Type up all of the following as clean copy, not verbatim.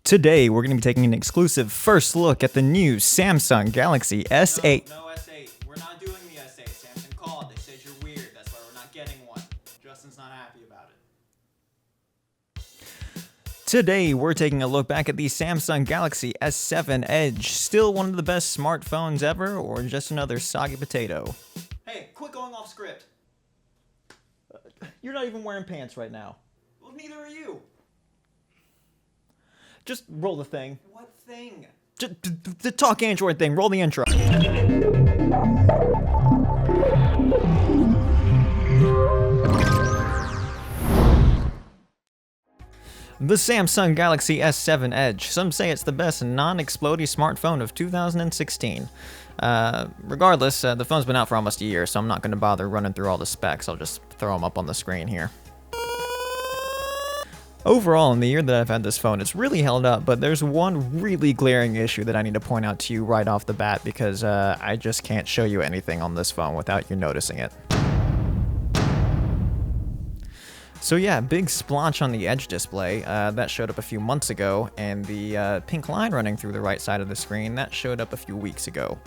Today, we're going to be taking an exclusive first look at the new Samsung Galaxy S8. No S8. We're not doing the S8. Samsung called. They said you're weird. That's why we're not getting one. Justin's not happy about it. Today, we're taking a look back at the Samsung Galaxy S7 Edge. Still one of the best smartphones ever, or just another soggy potato? Hey, quit going off script. You're not even wearing pants right now. Well, neither are you. Just roll the thing. What thing? The Talk Android thing. Roll the intro. The Samsung Galaxy S7 Edge. Some say it's the best non-explodey smartphone of 2016. Regardless, the phone's been out for almost a year, so I'm not going to bother running through all the specs. I'll just throw them up on the screen here. Overall, in the year that I've had this phone, it's really held up, but there's one really glaring issue that I need to point out to you right off the bat because I just can't show you anything on this phone without you noticing it. So yeah, big splotch on the Edge display, that showed up a few months ago, and the pink line running through the right side of the screen, that showed up a few weeks ago.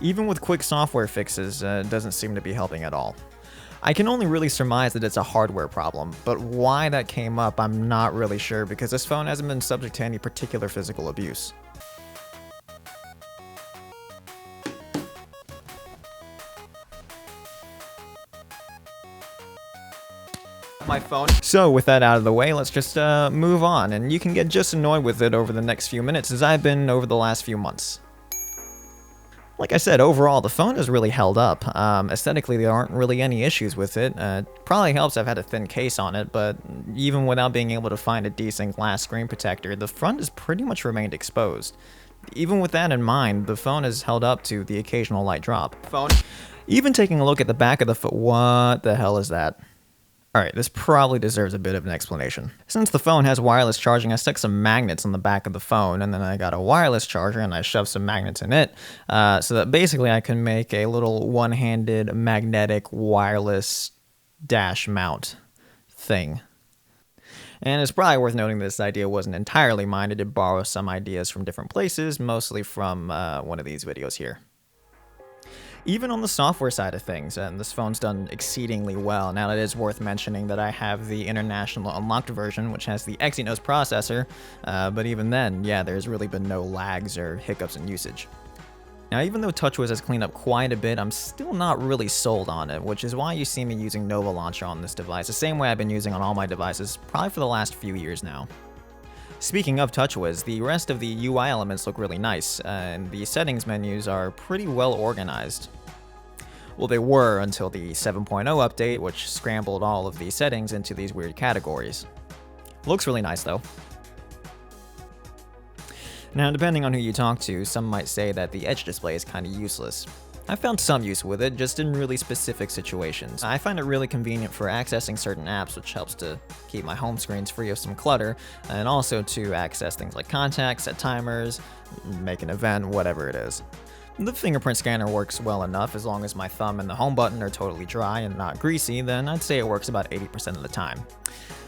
Even with quick software fixes, it doesn't seem to be helping at all. I can only really surmise that it's a hardware problem, but why that came up I'm not really sure because this phone hasn't been subject to any particular physical abuse. My phone. So with that out of the way, let's just move on, and you can get just annoyed with it over the next few minutes as I've been over the last few months. Like I said, overall, the phone has really held up. Aesthetically, there aren't really any issues with it. Probably helps I've had a thin case on it, but even without being able to find a decent glass screen protector, the front has pretty much remained exposed. Even with that in mind, the phone has held up to the occasional light drop. Even taking a look at the back of the phone, what the hell is that? Alright, this probably deserves a bit of an explanation. Since the phone has wireless charging, I stuck some magnets on the back of the phone, and then I got a wireless charger and I shoved some magnets in it, so that basically I can make a little one-handed magnetic wireless dash mount thing. And it's probably worth noting this idea wasn't entirely mine. I did borrow some ideas from different places, mostly from one of these videos here. Even on the software side of things, and this phone's done exceedingly well. Now, it is worth mentioning that I have the international unlocked version, which has the Exynos processor, but even then, yeah, there's really been no lags or hiccups in usage. Now, even though TouchWiz has cleaned up quite a bit, I'm still not really sold on it, which is why you see me using Nova Launcher on this device, the same way I've been using on all my devices, probably for the last few years now. Speaking of TouchWiz, the rest of the UI elements look really nice, and the settings menus are pretty well organized. Well, they were until the 7.0 update, which scrambled all of the settings into these weird categories. Looks really nice, though. Now, depending on who you talk to, some might say that the Edge display is kind of useless. I found some use with it, just in really specific situations. I find it really convenient for accessing certain apps, which helps to keep my home screens free of some clutter, and also to access things like contacts, set timers, make an event, whatever it is. The Fingerprint Scanner works well enough. As long as my thumb and the home button are totally dry and not greasy, then I'd say it works about 80% of the time.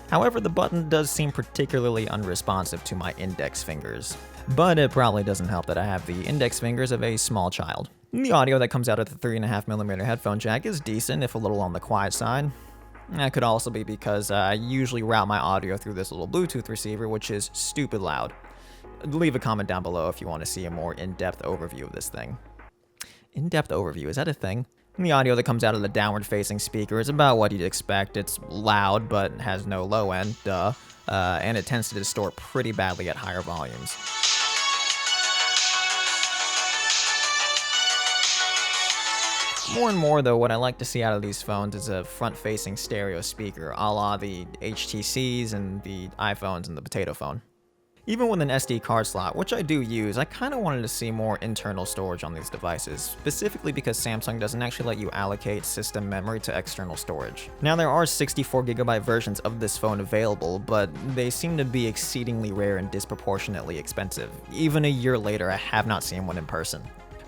However, the button does seem particularly unresponsive to my index fingers. But it probably doesn't help that I have the index fingers of a small child. The audio that comes out of the 3.5mm headphone jack is decent, if a little on the quiet side. That could also be because I usually route my audio through this little Bluetooth receiver, which is stupid loud. Leave a comment down below if you want to see a more in-depth overview of this thing. In-depth overview, is that a thing? The audio that comes out of the downward-facing speaker is about what you'd expect. It's loud, but has no low end, duh, and it tends to distort pretty badly at higher volumes. More and more, though, what I like to see out of these phones is a front-facing stereo speaker, a la the HTCs and the iPhones and the Potato Phone. Even with an SD card slot, which I do use, I kind of wanted to see more internal storage on these devices, specifically because Samsung doesn't actually let you allocate system memory to external storage. Now, there are 64GB versions of this phone available, but they seem to be exceedingly rare and disproportionately expensive. Even a year later, I have not seen one in person.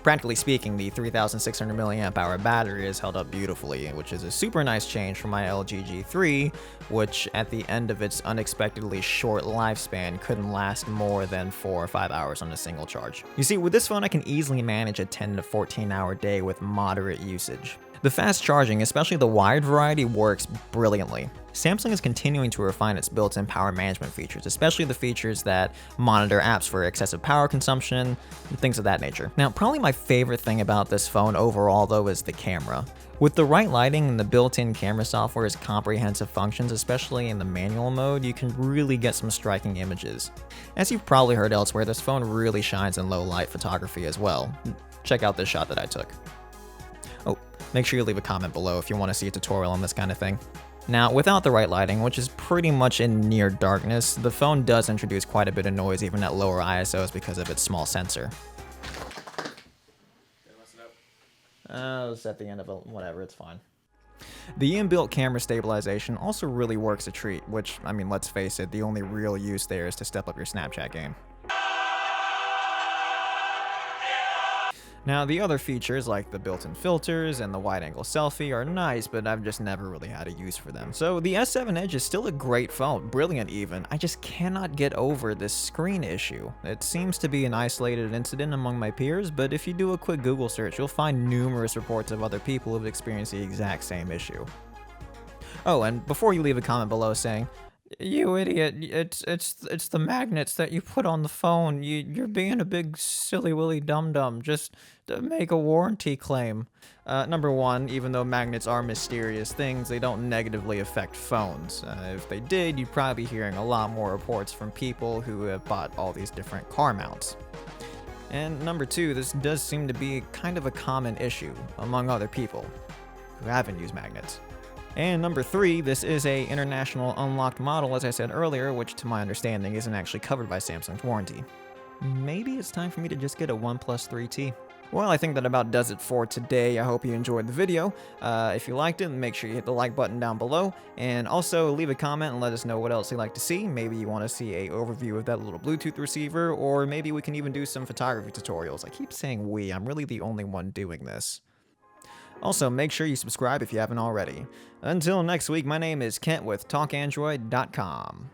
Practically speaking, the 3600 milliamp hour battery is held up beautifully, which is a super nice change from my LG G3, which at the end of its unexpectedly short lifespan couldn't last more than 4 or 5 hours on a single charge. You see, with this phone I can easily manage a 10 to 14 hour day with moderate usage. The fast charging, especially the wired variety, works brilliantly. Samsung is continuing to refine its built-in power management features, especially the features that monitor apps for excessive power consumption and things of that nature. Now, probably my favorite thing about this phone overall though is the camera. With the right lighting and the built-in camera software's comprehensive functions, especially in the manual mode, you can really get some striking images. As you've probably heard elsewhere, this phone really shines in low light photography as well. Check out this shot that I took. Oh, make sure you leave a comment below if you want to see a tutorial on this kind of thing. Now, without the right lighting, which is pretty much in near darkness, the phone does introduce quite a bit of noise even at lower ISOs because of its small sensor. It's at the end of it, whatever, it's fine. The inbuilt camera stabilization also really works a treat, which, I mean, let's face it, the only real use there is to step up your Snapchat game. Now, the other features like the built-in filters and the wide-angle selfie are nice, but I've just never really had a use for them. So the S7 Edge is still a great phone, brilliant even. I just cannot get over this screen issue. It seems to be an isolated incident among my peers, but if you do a quick Google search, you'll find numerous reports of other people who've experienced the exact same issue. Oh, and before you leave a comment below saying, "You idiot, it's the magnets that you put on the phone. You're being a big silly willy dum-dum. Just to make a warranty claim." Number one, even though magnets are mysterious things, they don't negatively affect phones. If they did, you'd probably be hearing a lot more reports from people who have bought all these different car mounts. And number two, this does seem to be kind of a common issue among other people who haven't used magnets. And number three, this is a international unlocked model, as I said earlier, which to my understanding isn't actually covered by Samsung's warranty. Maybe it's time for me to just get a OnePlus 3T. Well, I think that about does it for today. I hope you enjoyed the video. If you liked it, make sure you hit the like button down below. And also leave a comment and let us know what else you'd like to see. Maybe you want to see an overview of that little Bluetooth receiver, or maybe we can even do some photography tutorials. I keep saying we, I'm really the only one doing this. Also, make sure you subscribe if you haven't already. Until next week, my name is Kent with TalkAndroid.com.